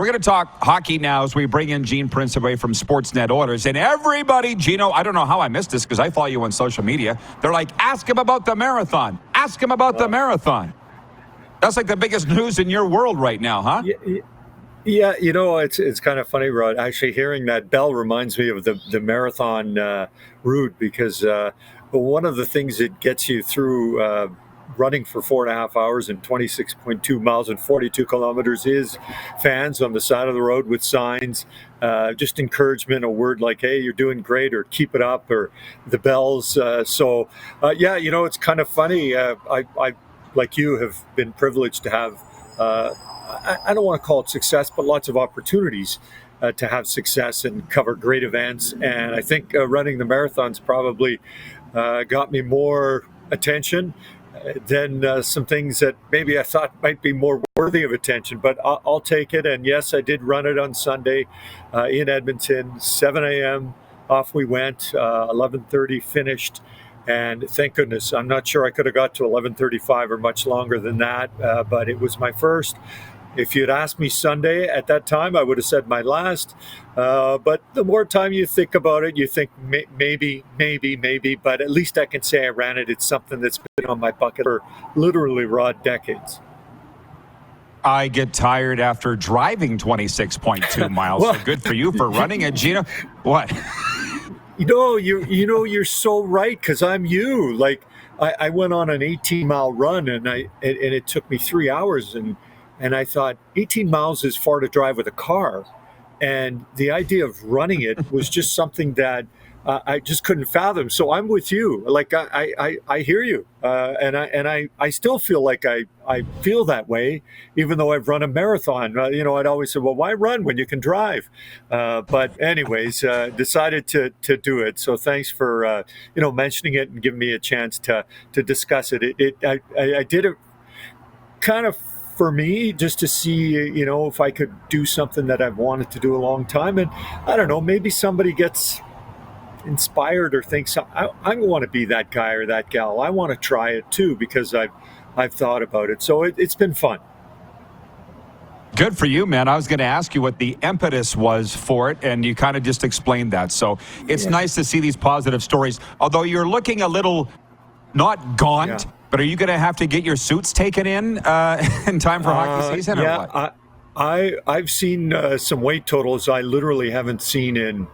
we're going to talk hockey now as we bring in Gene Principe from Sportsnet Orders. And everybody, Gino, I don't know how I missed this because I follow you on social media. They're like, ask him about the marathon. Ask him about the marathon. That's like the biggest news in your world right now, huh? Yeah, it's kind of funny, Rod. Actually, hearing that bell reminds me of the marathon route because one of the things that gets you through running for 4.5 hours and 26.2 miles and 42 kilometers is fans on the side of the road with signs, just encouragement, a word like, hey, you're doing great, or keep it up, or the bells. It's kind of funny. I, like you, have been privileged to have, I don't want to call it success, but lots of opportunities to have success and cover great events. And I think running the marathons probably got me more attention than some things that maybe I thought might be more worthy of attention, but I'll take it. And yes, I did run it on Sunday in Edmonton, 7 a.m. Off we went, 11:30 finished. And thank goodness, I'm not sure I could have got to 11:35 or much longer than that, but it was my first. If you'd asked me Sunday at that time, I would have said my last. But the more time you think about it, you think maybe, but at least I can say I ran it. It's something that's been on my bucket for literally, Rod, decades. I get tired after driving 26.2 miles. Well, so good for you for running it, Gino. What? You're so right, because I'm you. Like, I went on an 18-mile run, and it took me 3 hours, and I thought 18 miles is far to drive with a car, and the idea of running it was just something that I just couldn't fathom. So I'm with you. Like, I hear you, and I still feel like I feel that way, even though I've run a marathon. I'd always say, well, why run when you can drive? But anyways, decided to do it. So thanks for mentioning it and giving me a chance to discuss it. I did it kind of for me, just to see, if I could do something that I've wanted to do a long time. And I don't know, maybe somebody gets inspired or thinks, I want to be that guy or that gal. I want to try it too, because I've thought about it. So it's been fun. Good for you, man. I was going to ask you what the impetus was for it, and you kind of just explained that. So it's nice to see these positive stories, although you're looking a little not gaunt. Yeah. But are you going to have to get your suits taken in time for hockey season? Yeah, or what? I've seen some weight totals I literally haven't seen in,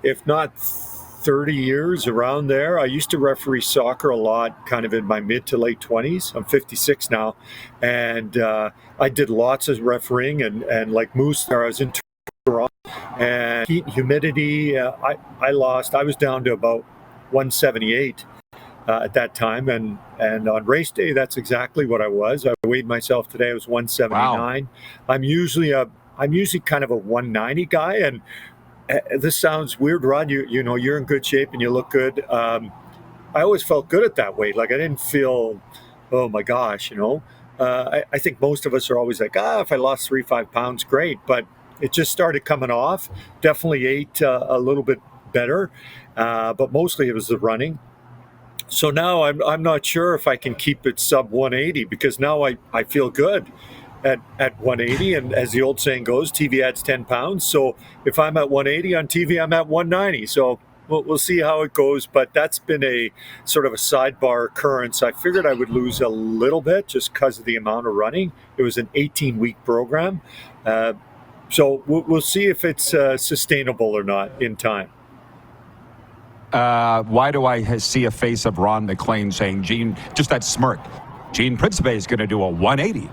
if not 30 years, around there. I used to referee soccer a lot, kind of in my mid to late 20s. I'm 56 now. And I did lots of refereeing, and like Moose there, I was in Toronto. And heat and humidity, I lost. I was down to about 178. At that time, and on race day, that's exactly what I was. I weighed myself today. I was 179. Wow. I'm usually kind of a 190 guy, and this sounds weird, Rod. You're in good shape and you look good. I always felt good at that weight. Like, I didn't feel, oh my gosh, I think most of us are always like, if I lost 3-5 pounds, great. But it just started coming off. Definitely ate a little bit better, but mostly it was the running. So now I'm not sure if I can keep it sub 180, because now I feel good at 180. And as the old saying goes, TV adds 10 pounds. So if I'm at 180 on TV, I'm at 190. So we'll see how it goes. But that's been a sort of a sidebar occurrence. I figured I would lose a little bit just because of the amount of running. It was an 18-week program. So we'll see if it's sustainable or not in time. Why do I see a face of Ron McLean saying, Gene, just that smirk, Gene Principe is going to do a 180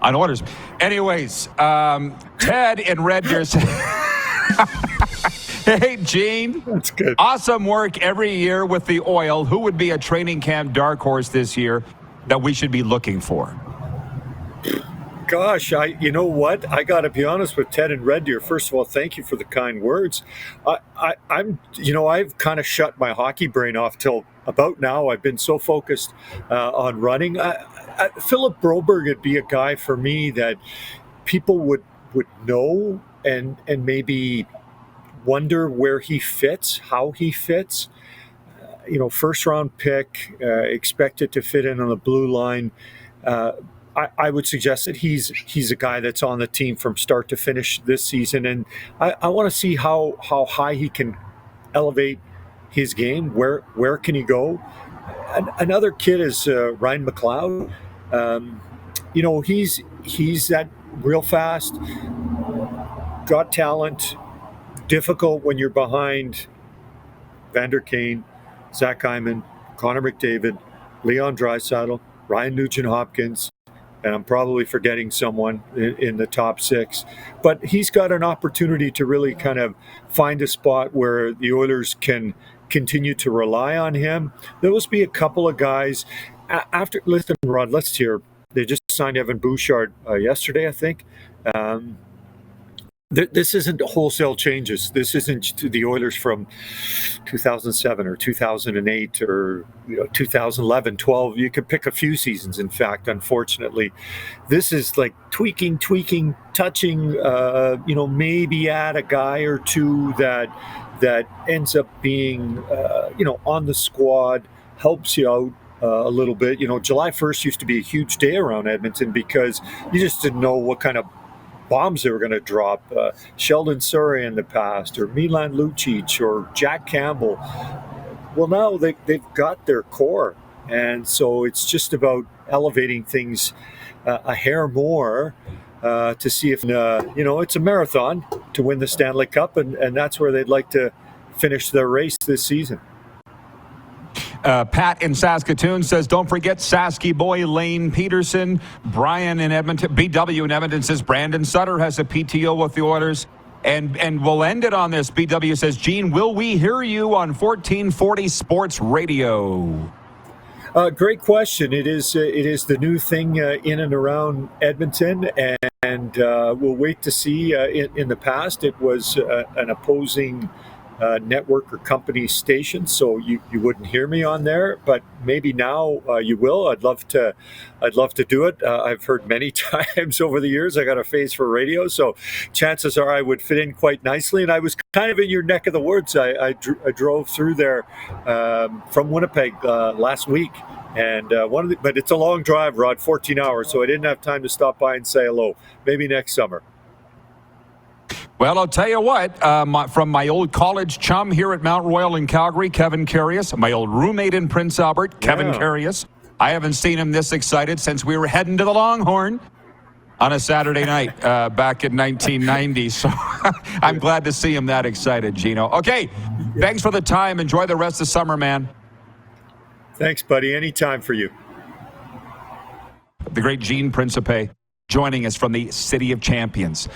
on Orders. Anyways, Ted in Red Deer said, hey, Gene. That's good. Awesome work every year with the oil. Who would be a training camp dark horse this year that we should be looking for? Gosh, you know what? I got to be honest with Ted and Red Deer. First of all, thank you for the kind words. I've kind of shut my hockey brain off till about now. I've been so focused on running. Philip Broberg would be a guy for me that people would know and maybe wonder where he fits, how he fits. First round pick, expected to fit in on the blue line. I would suggest that he's a guy that's on the team from start to finish this season, and I want to see how high he can elevate his game. Where can he go? Another kid is Ryan McLeod. He's that real fast, got talent, difficult when you're behind Vander Kane, Zach Hyman, Connor McDavid, Leon Draisaitl, Ryan Nugent-Hopkins, and I'm probably forgetting someone in the top six. But he's got an opportunity to really kind of find a spot where the Oilers can continue to rely on him. There will be a couple of guys after. Listen, Rod, let's hear. They just signed Evan Bouchard yesterday, I think. This isn't wholesale changes. This isn't the Oilers from 2007 or 2008 or 2011, 12. You could pick a few seasons, in fact, unfortunately. This is like tweaking, touching, maybe add a guy or two that ends up being, on the squad, helps you out a little bit. July 1st used to be a huge day around Edmonton because you just didn't know what kind of bombs they were going to drop. Sheldon Surrey in the past, or Milan Lucic, or Jack Campbell. Well, now they've got their core, and so it's just about elevating things a hair more to see if it's a marathon to win the Stanley Cup, and that's where they'd like to finish their race this season. Pat in Saskatoon says, don't forget Sasky boy Lane Pedersen. Brian in Edmonton, BW in Edmonton says, Brandon Sutter has a PTO with the Oilers. And we'll end it on this. BW says, Gene, will we hear you on 1440 Sports Radio? Great question. It is the new thing in and around Edmonton, and we'll wait to see. In the past, it was an opposing network or company station, so you wouldn't hear me on there, but maybe now you will. I'd love to do it. I've heard many times over the years I got a face for radio, so chances are I would fit in quite nicely. And I was kind of in your neck of the woods. I drove through there from Winnipeg last week, and but it's a long drive, Rod, 14 hours, so I didn't have time to stop by and say hello. Maybe next summer. Well, I'll tell you what, from my old college chum here at Mount Royal in Calgary, Kevin Carius, my old roommate in Prince Albert, Kevin Carius. I haven't seen him this excited since we were heading to the Longhorn on a Saturday night back in 1990. So I'm glad to see him that excited, Gino. Okay, thanks for the time. Enjoy the rest of summer, man. Thanks, buddy. Anytime for you. The great Gene Principe joining us from the City of Champions.